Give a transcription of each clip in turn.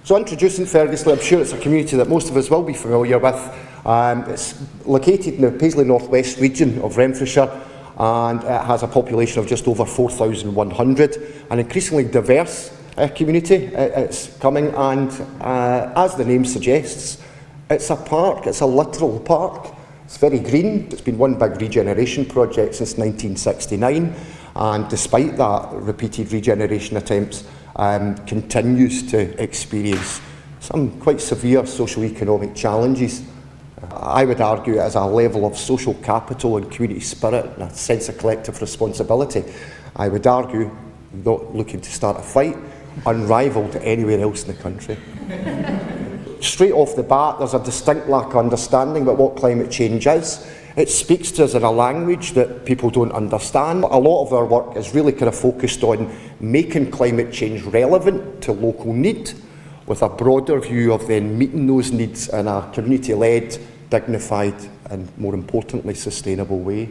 So introducing Ferguslie, I'm sure it's a community that most of us will be familiar with. It's located in the Paisley North West region of Renfrewshire, and it has a population of just over 4,100, an increasingly diverse community. It's coming, and as the name suggests, it's a park, it's a literal park. It's very green. It's been one big regeneration project since 1969, and despite that, repeated regeneration attempts continues to experience some quite severe socio-economic challenges. I would argue it as a level of social capital and community spirit and a sense of collective responsibility. I would argue, not looking to start a fight, unrivalled anywhere else in the country. Straight off the bat, there's a distinct lack of understanding about what climate change is. It speaks to us in a language that people don't understand. A lot of our work is really kind of focused on making climate change relevant to local need, with a broader view of then meeting those needs in a community-led, dignified and, more importantly, sustainable way.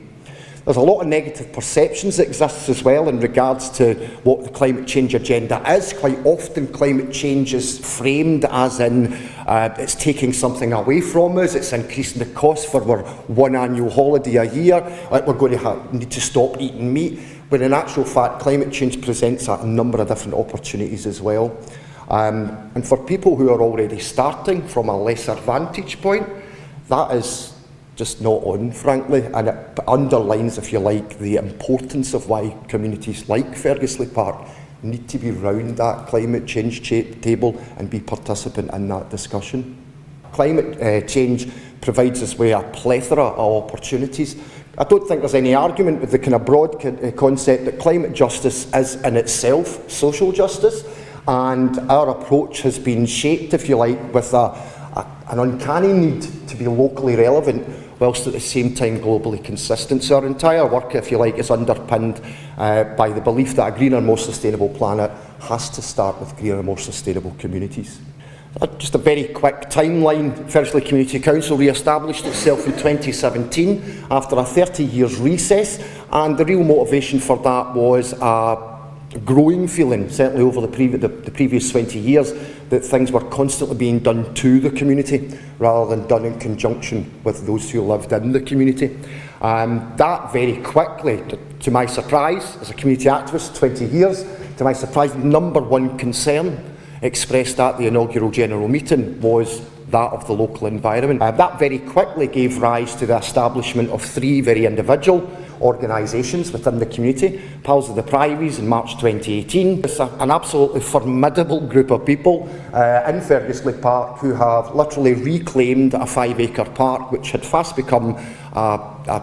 There's a lot of negative perceptions that exist as well in regards to what the climate change agenda is. Quite often climate change is framed as in it's taking something away from us, it's increasing the cost for our one annual holiday a year, like we're going to need to stop eating meat, when in actual fact climate change presents a number of different opportunities as well. And for people who are already starting from a lesser vantage point, that is just not on, frankly, and it underlines, if you like, the importance of why communities like Ferguslie Park need to be round that climate change table and be participant in that discussion. Climate change provides us with a plethora of opportunities. I don't think there's any argument with the kind of broad concept that climate justice is in itself social justice, and our approach has been shaped, if you like, with an uncanny need to be locally relevant whilst at the same time globally consistent. So our entire work, if you like, is underpinned by the belief that a greener, more sustainable planet has to start with greener, more sustainable communities. Just a very quick timeline. Ferguslie Community Council re-established itself in 2017 after a 30 years recess, and the real motivation for that was a growing feeling, certainly over the previous 20 years, that things were constantly being done to the community rather than done in conjunction with those who lived in the community. That very quickly, to my surprise, as a community activist, 20 years, to my surprise, number one concern expressed at the inaugural general meeting was that of the local environment. That very quickly gave rise to the establishment of three very individual organisations within the community. Pals of the Privies in March 2018. It's an absolutely formidable group of people in Ferguslie Park who have literally reclaimed a 5-acre park which had fast become a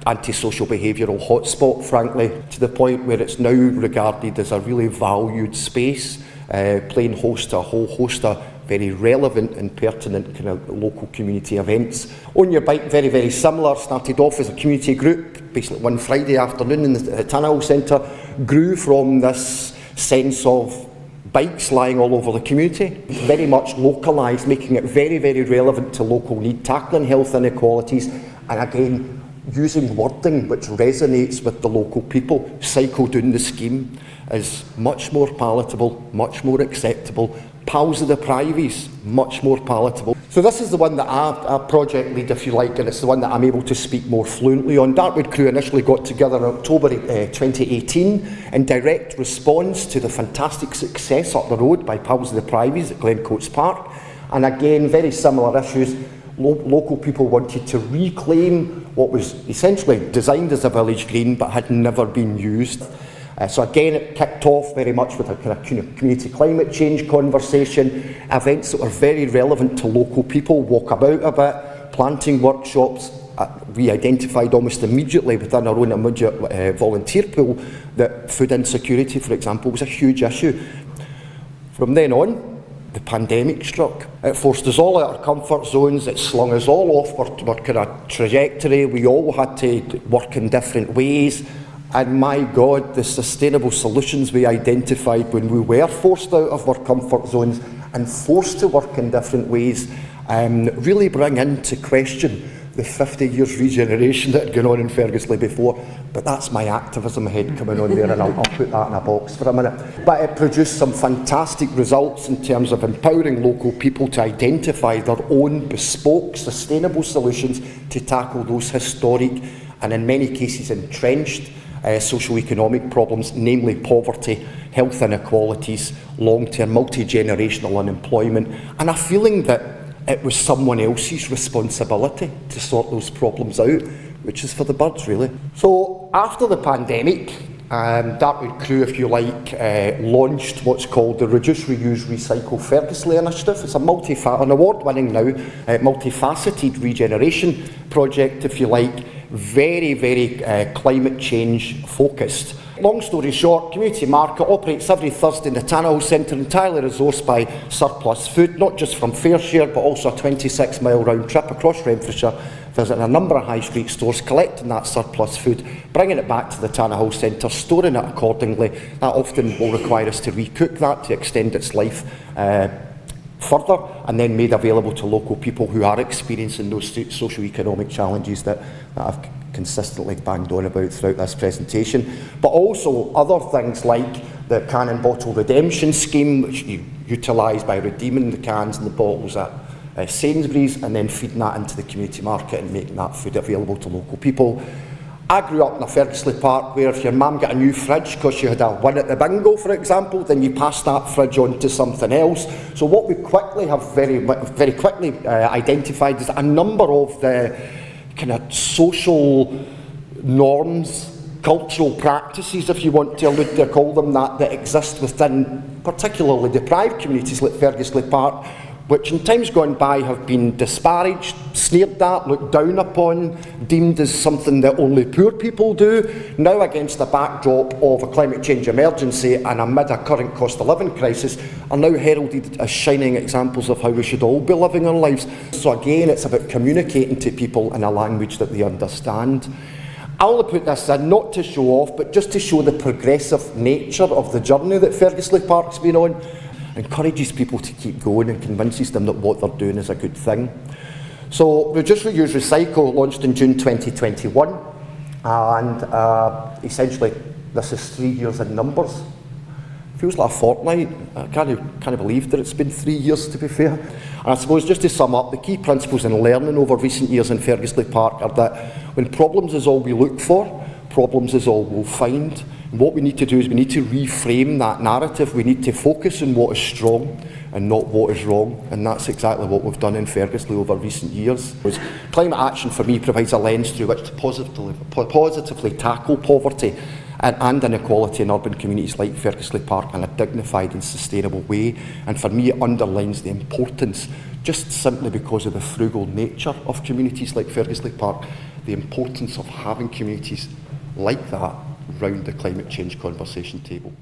antisocial behavioural hotspot, frankly, to the point where it's now regarded as a really valued space, playing host to a whole host of very relevant and pertinent kind of local community events. Own Your Bike, very, very similar, started off as a community group, basically one Friday afternoon in the Tannehill Centre, grew from this sense of bikes lying all over the community, very much localised, making it very, very relevant to local need, tackling health inequalities, and again, using wording which resonates with the local people. Cycle Down the scheme is much more palatable, much more acceptable. Pals of the Privies, much more palatable. So this is the one that I project lead, if you like, and it's the one that I'm able to speak more fluently on. Darkwood crew initially got together in October 2018 in direct response to the fantastic success up the road by Pals of the Privies at Glencoats Park. And again, very similar issues. Local people wanted to reclaim what was essentially designed as a village green but had never been used. So again, it kicked off very much with a kind of community climate change conversation, events that were very relevant to local people, walk about a bit, planting workshops. We identified almost immediately within our own immediate volunteer pool that food insecurity, for example, was a huge issue. From then on, the pandemic struck. It forced us all out of our comfort zones, it slung us all off our kind of trajectory. We all had to work in different ways. And my God, the sustainable solutions we identified when we were forced out of our comfort zones and forced to work in different ways really bring into question the 50 years regeneration that had gone on in Ferguslie before, but that's my activism head coming on there, and I'll put that in a box for a minute. But it produced some fantastic results in terms of empowering local people to identify their own bespoke, sustainable solutions to tackle those historic and in many cases entrenched socio-economic problems, namely poverty, health inequalities, long-term multi-generational unemployment, and a feeling that it was someone else's responsibility to sort those problems out, which is for the birds, really. So after the pandemic, Darkwood crew, if you like, launched what's called the Reduce, Reuse, Recycle Ferguslie initiative. It's an award-winning now, multifaceted regeneration project, if you like, very, very climate change focused. Long story short, Community Market operates every Thursday in the Tannahill Centre, entirely resourced by surplus food, not just from Fairshire, but also a 26-mile round trip across Renfrewshire, visiting a number of high street stores, collecting that surplus food, bringing it back to the Tannahill Centre, storing it accordingly. That often will require us to recook that to extend its life further, and then made available to local people who are experiencing those socio-economic challenges that I've consistently banged on about throughout this presentation, but also other things like the can and bottle redemption scheme, which you utilise by redeeming the cans and the bottles at Sainsbury's and then feeding that into the community market and making that food available to local people. I grew up in a Ferguslie park where if your mum got a new fridge because you had a win at the bingo, for example, then you passed that fridge on to something else. So what we quickly have very quickly identified is a number of the kind of social norms, cultural practices, if you want to allude to call them that exist within particularly deprived communities like Ferguslie Park, which in times gone by have been disparaged, sneered at, looked down upon, deemed as something that only poor people do. Now, against the backdrop of a climate change emergency and amid a current cost of living crisis, are now heralded as shining examples of how we should all be living our lives. So again, it's about communicating to people in a language that they understand. I only put this in not to show off, but just to show the progressive nature of the journey that Ferguslie Park's been on. Encourages people to keep going and convinces them that what they're doing is a good thing. So Reduce, Reuse, Recycle launched in June 2021, and essentially this is 3 years in numbers. Feels like a fortnight. I can't believe that it's been 3 years, to be fair. And I suppose just to sum up, the key principles in learning over recent years in Ferguslie Park are that when problems is all we look for, problems is all we'll find. And what we need to do is we need to reframe that narrative. We need to focus on what is strong and not what is wrong, and that's exactly what we've done in Ferguslie over recent years. Climate action for me provides a lens through which to positively tackle poverty and inequality in urban communities like Ferguslie Park in a dignified and sustainable way, and for me it underlines the importance, just simply because of the frugal nature of communities like Ferguslie Park, the importance of having communities like that round the climate change conversation table.